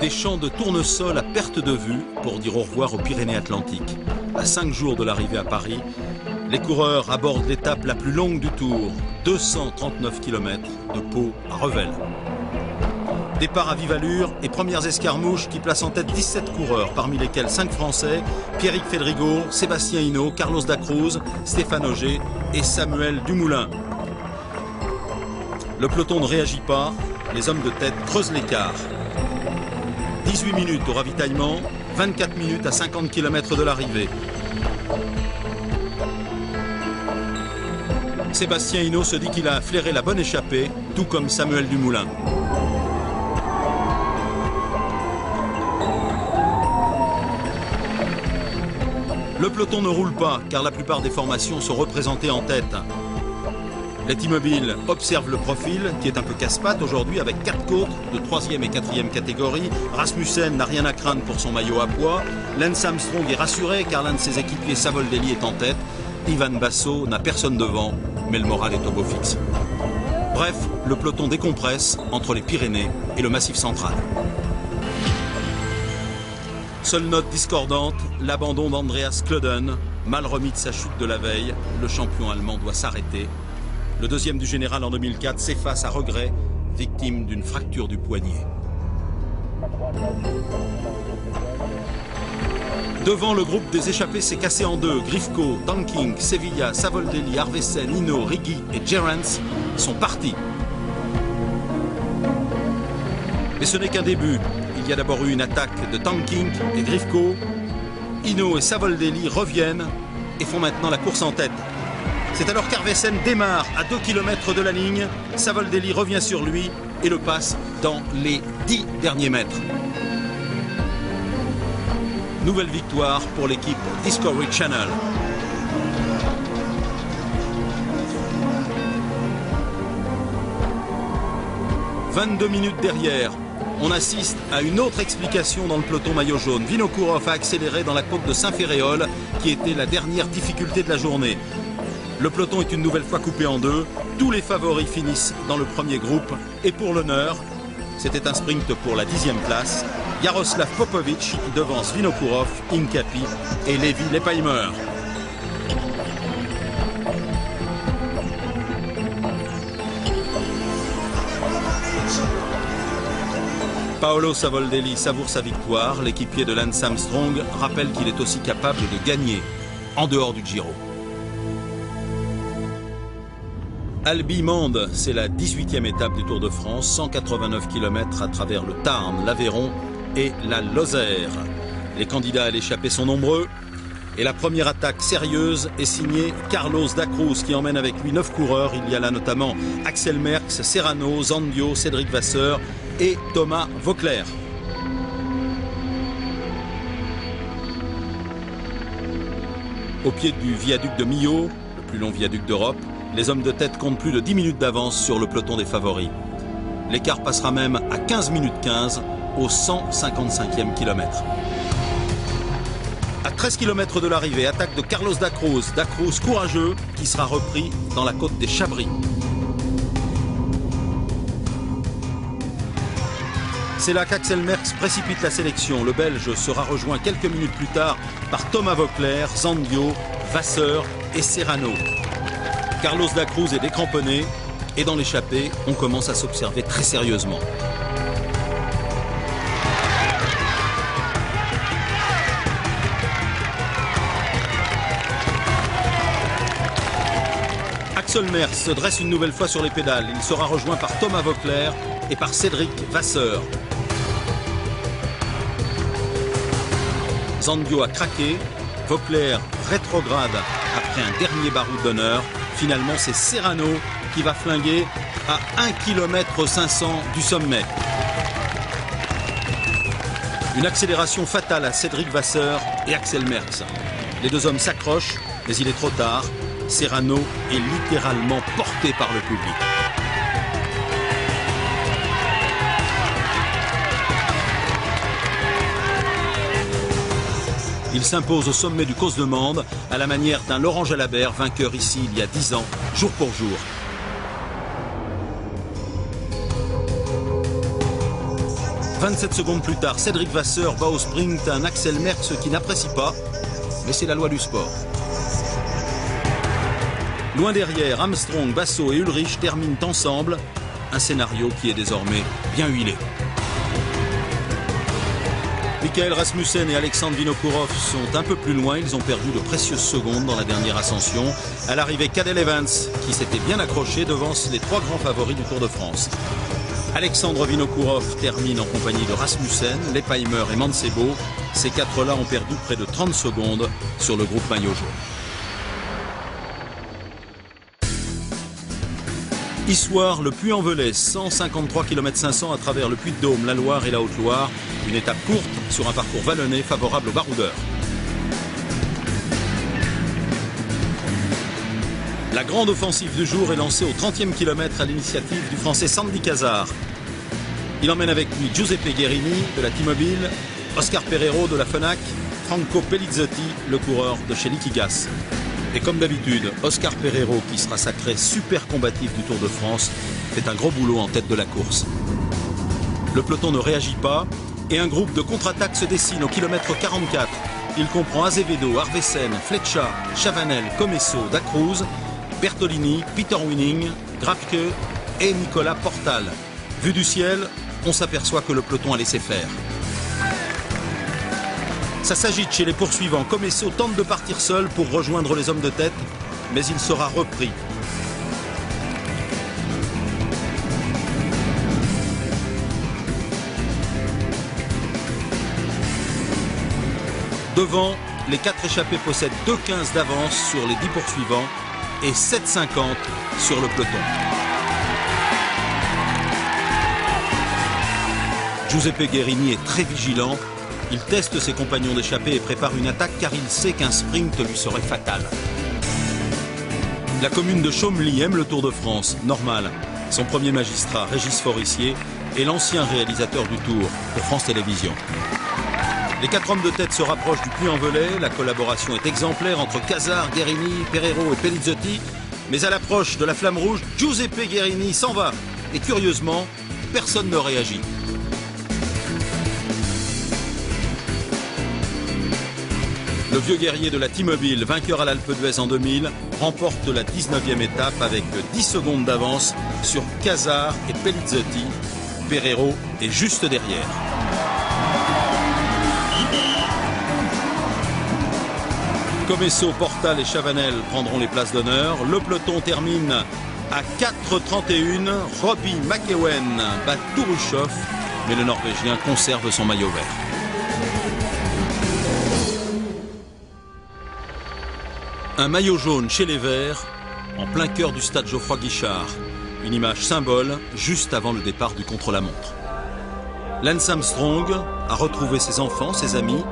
Des champs de tournesol à perte de vue pour dire au revoir aux Pyrénées-Atlantiques. À 5 jours de l'arrivée à Paris, les coureurs abordent l'étape la plus longue du Tour, 239 km de Pau à Revel. Départ à vive allure et premières escarmouches qui placent en tête 17 coureurs, parmi lesquels 5 Français, Pierrick Fédrigo, Sébastien Hinault, Carlos Dacruz, Stéphane Ogier et Samuel Dumoulin. Le peloton ne réagit pas, les hommes de tête creusent l'écart. 18 minutes au ravitaillement, 24 minutes à 50 km de l'arrivée. Sébastien Hinault se dit qu'il a flairé la bonne échappée, tout comme Samuel Dumoulin. Le peloton ne roule pas, car la plupart des formations sont représentées en tête. Les T-Mobile observent le profil, qui est un peu casse-pattes aujourd'hui, avec 4 côtes de 3e et 4e catégorie. Rasmussen n'a rien à craindre pour son maillot à pois. Lance Armstrong est rassuré, car l'un de ses équipiers, Savoldelli, est en tête. Ivan Basso n'a personne devant, mais le moral est au beau fixe. Bref, le peloton décompresse entre les Pyrénées et le Massif central. Seule note discordante, l'abandon d'Andreas Klöden. Mal remis de sa chute de la veille, le champion allemand doit s'arrêter. Le deuxième du général en 2004 s'efface à regret, victime d'une fracture du poignet. Devant, le groupe des échappés s'est cassé en deux. Grifko, Tanking, Sevilla, Savoldelli, Arvesen, Hinault, Righi et Gerrans sont partis. Mais ce n'est qu'un début. Il y a d'abord eu une attaque de Tanking et Grifko. Hinault et Savoldelli reviennent et font maintenant la course en tête. C'est alors qu'Arvesen démarre à 2 km de la ligne. Savoldelli revient sur lui et le passe dans les 10 derniers mètres. Nouvelle victoire pour l'équipe Discovery Channel. « 22 minutes derrière, on assiste à une autre explication dans le peloton maillot jaune. Vinokourov a accéléré dans la côte de Saint-Féréol, qui était la dernière difficulté de la journée. Le peloton est une nouvelle fois coupé en deux. Tous les favoris finissent dans le premier groupe. Et pour l'honneur, c'était un sprint pour la 10e place. Jaroslav Popovic qui devance Vinokourov, Incapi et Levi Leipheimer. Paolo Savoldelli savoure sa victoire. L'équipier de Lance Armstrong rappelle qu'il est aussi capable de gagner en dehors du Giro. Albi-Mende, c'est la 18e étape du Tour de France, 189 km à travers le Tarn, l'Aveyron et la Lozère. Les candidats à l'échappée sont nombreux et la première attaque sérieuse est signée Carlos Dacruz qui emmène avec lui 9 coureurs. Il y a là notamment Axel Merckx, Serrano, Zandio, Cédric Vasseur et Thomas Voeckler. Au pied du viaduc de Millau, le plus long viaduc d'Europe, les hommes de tête comptent plus de 10 minutes d'avance sur le peloton des favoris. L'écart passera même à 15 minutes 15 au 155e kilomètre. À 13 km de l'arrivée, attaque de Carlos Dacruz. Dacruz courageux qui sera repris dans la côte des Chabris. C'est là qu'Axel Merckx précipite la sélection. Le Belge sera rejoint quelques minutes plus tard par Thomas Voeckler, Zandio, Vasseur et Serrano. Carlos Dacruz est décramponné et dans l'échappée, on commence à s'observer très sérieusement. Axel Merckx se dresse une nouvelle fois sur les pédales. Il sera rejoint par Thomas Voeckler et par Cédric Vasseur. Zandio a craqué, Voeckler rétrograde après un dernier baroud d'honneur. Finalement, c'est Serrano qui va flinguer à 1 km 500 du sommet. Une accélération fatale à Cédric Vasseur et Axel Merckx. Les deux hommes s'accrochent, mais il est trop tard. Serrano est littéralement porté par le public. Il s'impose au sommet du Causse de Mende à la manière d'un Laurent Jalabert, vainqueur ici il y a 10 ans, jour pour jour. 27 secondes plus tard, Cédric Vasseur va au sprint, un Axel Merckx qui n'apprécie pas, mais c'est la loi du sport. Loin derrière, Armstrong, Basso et Ulrich terminent ensemble, un scénario qui est désormais bien huilé. Michael Rasmussen et Alexandre Vinokourov sont un peu plus loin, ils ont perdu de précieuses secondes dans la dernière ascension. À l'arrivée, Cadel Evans, qui s'était bien accroché, devance les trois grands favoris du Tour de France. Alexandre Vinokourov termine en compagnie de Rasmussen, Leipheimer et Mancebo. Ces quatre-là ont perdu près de 30 secondes sur le groupe maillot jaune. Issoire, le Puy-en-Velay, 153 km 500 à travers le Puy-de-Dôme, la Loire et la Haute-Loire. Une étape courte sur un parcours vallonné favorable aux baroudeurs. La grande offensive du jour est lancée au 30e kilomètre à l'initiative du Français Sandy Cazard. Il emmène avec lui Giuseppe Guerini de la T-Mobile, Oscar Pereiro de la Fenac, Franco Pelizzotti, le coureur de chez Liquigas. Et comme d'habitude, Oscar Pereiro, qui sera sacré super combatif du Tour de France, fait un gros boulot en tête de la course. Le peloton ne réagit pas et un groupe de contre-attaque se dessine au kilomètre 44. Il comprend Azevedo, Arvesen, Fletcher, Chavanel, Comesso, Dacruz, Bertolini, Peter Winning, Grafke et Nicolas Portal. Vu du ciel, on s'aperçoit que le peloton a laissé faire. Ça s'agite chez les poursuivants. Comesso tente de partir seul pour rejoindre les hommes de tête, mais il sera repris. Devant, les quatre échappés possèdent 2,15 d'avance sur les 10 poursuivants et 7,50 sur le peloton. Giuseppe Guerini est très vigilant. Il teste ses compagnons d'échappée et prépare une attaque car il sait qu'un sprint lui serait fatal. La commune de Chaumelly aime le Tour de France, normal. Son premier magistrat, Régis Forissier, est l'ancien réalisateur du Tour pour France Télévisions. Les quatre hommes de tête se rapprochent du Puy-en-Velay. La collaboration est exemplaire entre Cazard, Guerini, Pereiro et Pelizzotti. Mais à l'approche de la flamme rouge, Giuseppe Guerini s'en va. Et curieusement, personne ne réagit. Le vieux guerrier de la T-Mobile, vainqueur à l'Alpe d'Huez en 2000, remporte la 19e étape avec 10 secondes d'avance sur Cazard et Pelizzotti. Pereiro est juste derrière. Comesso, Portal et Chavanel prendront les places d'honneur. Le peloton termine à 4,31. Robbie McEwen bat Tourouchov, mais le Norvégien conserve son maillot vert. Un maillot jaune chez les Verts, en plein cœur du stade Geoffroy-Guichard. Une image symbole, juste avant le départ du contre-la-montre. Lance Armstrong a retrouvé ses enfants, ses amis,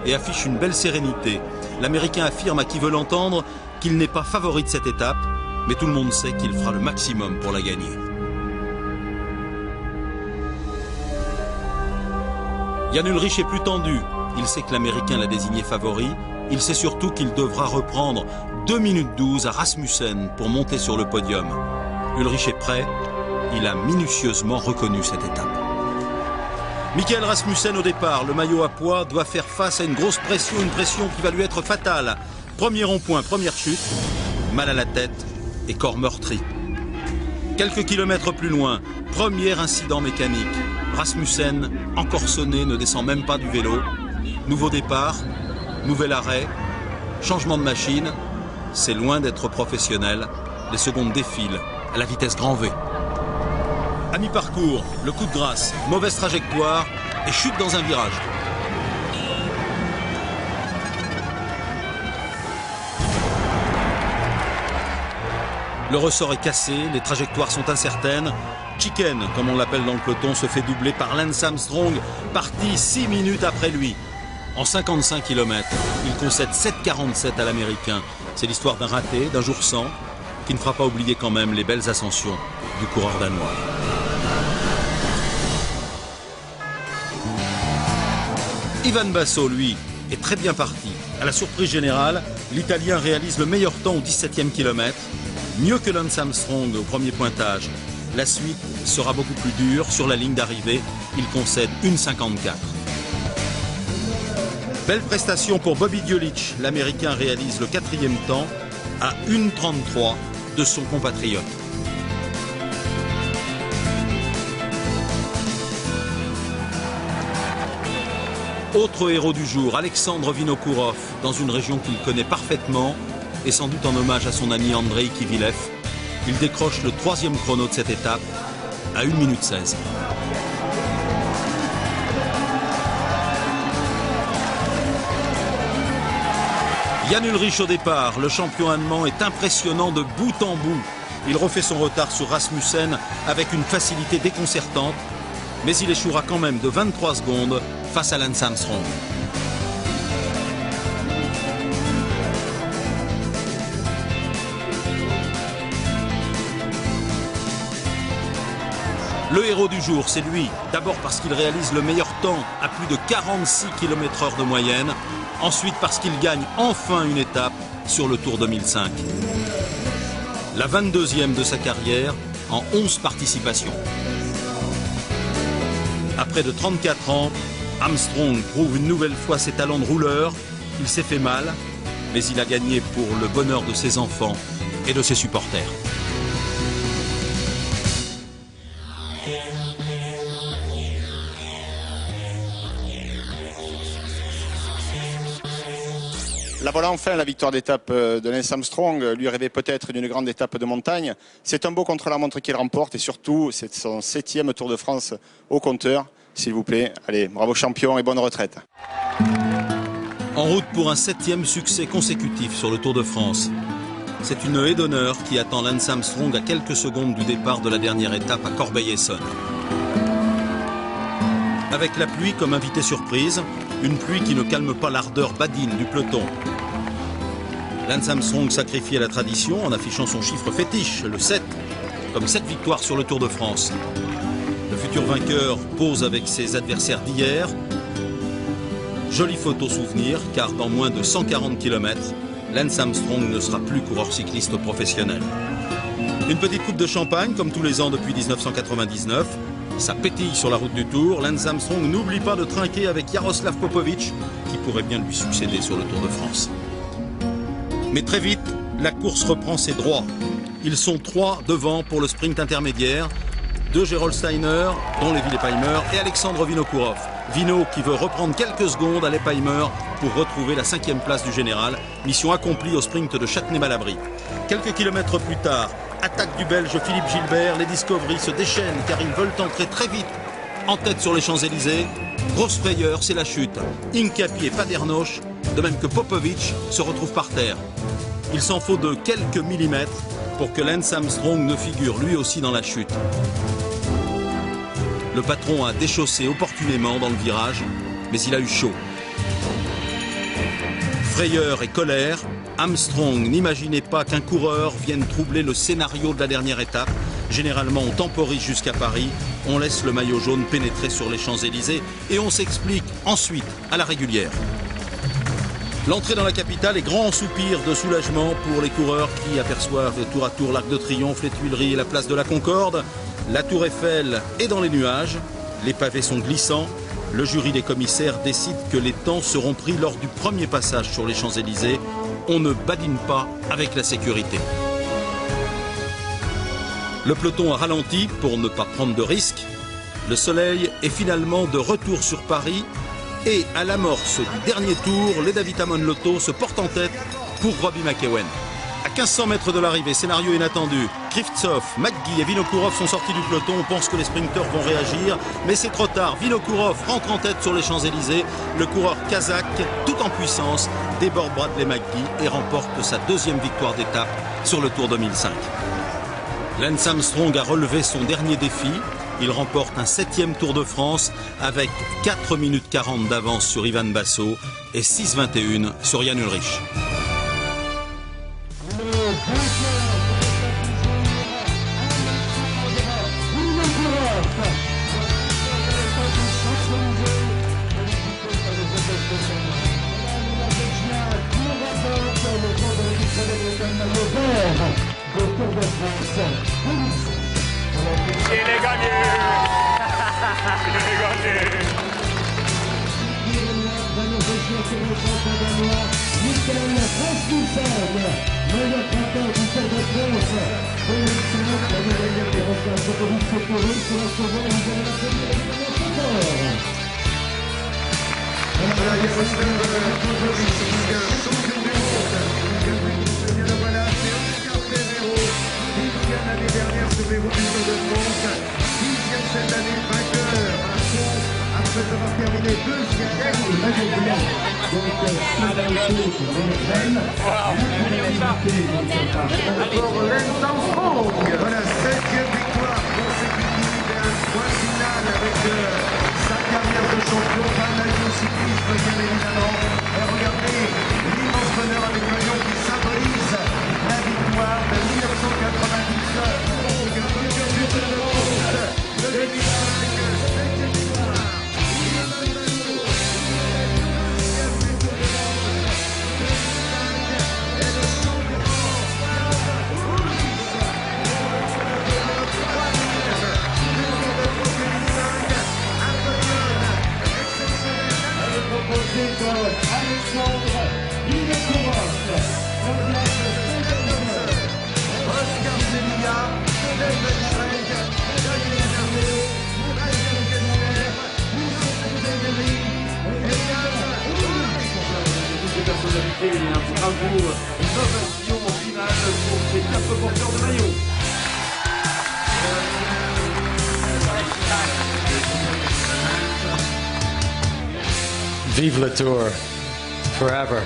et affiche une belle sérénité. L'Américain affirme à qui veut l'entendre qu'il n'est pas favori de cette étape, mais tout le monde sait qu'il fera le maximum pour la gagner. Jan Ullrich est plus tendu. Il sait que l'Américain l'a désigné favori. Il sait surtout qu'il devra reprendre 2 minutes 12 à Rasmussen pour monter sur le podium. Ullrich est prêt. Il a minutieusement reconnu cette étape. Michael Rasmussen au départ, le maillot à pois, doit faire face à une grosse pression, une pression qui va lui être fatale. Premier rond-point, première chute, mal à la tête et corps meurtri. Quelques kilomètres plus loin, premier incident mécanique. Rasmussen, encore sonné, ne descend même pas du vélo. Nouveau départ, nouvel arrêt, changement de machine. C'est loin d'être professionnel. Les secondes défilent à la vitesse grand V. À mi-parcours, le coup de grâce, mauvaise trajectoire et chute dans un virage. Le ressort est cassé, les trajectoires sont incertaines. Chicken, comme on l'appelle dans le peloton, se fait doubler par Lance Armstrong, parti 6 minutes après lui. En 55 km, il concède 7,47 à l'Américain. C'est l'histoire d'un raté, d'un jour sans, qui ne fera pas oublier quand même les belles ascensions du coureur danois. Ivan Basso, lui, est très bien parti. À la surprise générale, l'Italien réalise le meilleur temps au 17e kilomètre, mieux que Lance Armstrong au premier pointage. La suite sera beaucoup plus dure. Sur la ligne d'arrivée, il concède 1,54. Belle prestation pour Bobby Djulic. L'Américain réalise le 4e temps à 1,33 de son compatriote. Autre héros du jour, Alexandre Vinokourov, dans une région qu'il connaît parfaitement, et sans doute en hommage à son ami Andrei Kivilev. Il décroche le 3e chrono de cette étape à 1 minute 16. Jan Ullrich au départ, le champion allemand est impressionnant de bout en bout. Il refait son retard sur Rasmussen avec une facilité déconcertante, mais il échouera quand même de 23 secondes face à Lance Armstrong. Le héros du jour, c'est lui. D'abord parce qu'il réalise le meilleur temps à plus de 46 km/h de moyenne. Ensuite parce qu'il gagne enfin une étape sur le Tour 2005. La 22e de sa carrière en 11 participations. À près de 34 ans, Armstrong prouve une nouvelle fois ses talents de rouleur. Il s'est fait mal, mais il a gagné pour le bonheur de ses enfants et de ses supporters. La voilà enfin, la victoire d'étape de Lance Armstrong. Lui rêvait peut-être d'une grande étape de montagne. C'est un beau contre-la-montre qu'il remporte et surtout, c'est son 7e Tour de France au compteur. S'il vous plaît, allez, bravo champion et bonne retraite. En route pour un 7e succès consécutif sur le Tour de France. C'est une haie d'honneur qui attend Lance Armstrong à quelques secondes du départ de la dernière étape à Corbeil-Essonnes. Avec la pluie comme invité surprise, une pluie qui ne calme pas l'ardeur badine du peloton. Lance Armstrong sacrifie à la tradition en affichant son chiffre fétiche, le 7, comme 7 victoires sur le Tour de France. Le futur vainqueur pose avec ses adversaires d'hier. Jolie photo souvenir, car dans moins de 140 km, Lance Armstrong ne sera plus coureur cycliste professionnel. Une petite coupe de champagne, comme tous les ans depuis 1999. Ça pétille sur la route du Tour. Lance Armstrong n'oublie pas de trinquer avec Jaroslav Popovic, qui pourrait bien lui succéder sur le Tour de France. Mais très vite, la course reprend ses droits. Ils sont 3 devant pour le sprint intermédiaire. 2 Gerolsteiner, dont Levi Leipheimer, et Alexandre Vinokourov. Vino qui veut reprendre quelques secondes à Leipheimer pour retrouver la 5e place du général. Mission accomplie au sprint de Châtenay-Malabry. Quelques kilomètres plus tard, attaque du Belge Philippe Gilbert. Les Discovery se déchaînent car ils veulent entrer très vite en tête sur les Champs-Élysées. Grosse frayeur, c'est la chute. Hincapie et Padernoche, de même que Popovic, se retrouvent par terre. Il s'en faut de quelques millimètres pour que Lance Armstrong ne figure lui aussi dans la chute. Le patron a déchaussé opportunément dans le virage, mais il a eu chaud. Frayeur et colère, Armstrong n'imaginait pas qu'un coureur vienne troubler le scénario de la dernière étape. Généralement, on temporise jusqu'à Paris, on laisse le maillot jaune pénétrer sur les Champs-Élysées et on s'explique ensuite à la régulière. L'entrée dans la capitale est grand soupir de soulagement pour les coureurs qui aperçoivent tour à tour l'Arc de Triomphe, les Tuileries et la place de la Concorde. La Tour Eiffel est dans les nuages, les pavés sont glissants. Le jury des commissaires décide que les temps seront pris lors du premier passage sur les Champs-Élysées. On ne badine pas avec la sécurité. Le peloton a ralenti pour ne pas prendre de risques. Le soleil est finalement de retour sur Paris. Et à l'amorce du dernier tour, les David Amon Lotto se portent en tête pour Robbie McEwen. À 1500 mètres de l'arrivée, scénario inattendu. Krivtsov, McGee et Vinokourov sont sortis du peloton. On pense que les sprinteurs vont réagir, mais c'est trop tard. Vinokourov rentre en tête sur les Champs-Élysées. Le coureur kazakh, tout en puissance, déborde Bradley McGee et remporte sa 2e victoire d'étape sur le Tour 2005. Lance Armstrong a relevé son dernier défi. Il remporte un 7e Tour de France avec 4 minutes 40 d'avance sur Ivan Basso et 6,21 sur Jan Ullrich. de Tour de France. est gagné. Il est gagné. L'année dernière sur les routes du Tour de France, 10e cette année vainqueur, après avoir terminé deuxième. Pour Lance Armstrong, voilà 7e victoire consécutive et un point final avec sa carrière de champion, pas cyclisme bien évidemment. Et regardez l'immense bonheur avec le lion qui symbolise la victoire de 1999. Et un bravo, innovation en finale pour ces 4 porteurs de maillot. Vive le Tour, forever.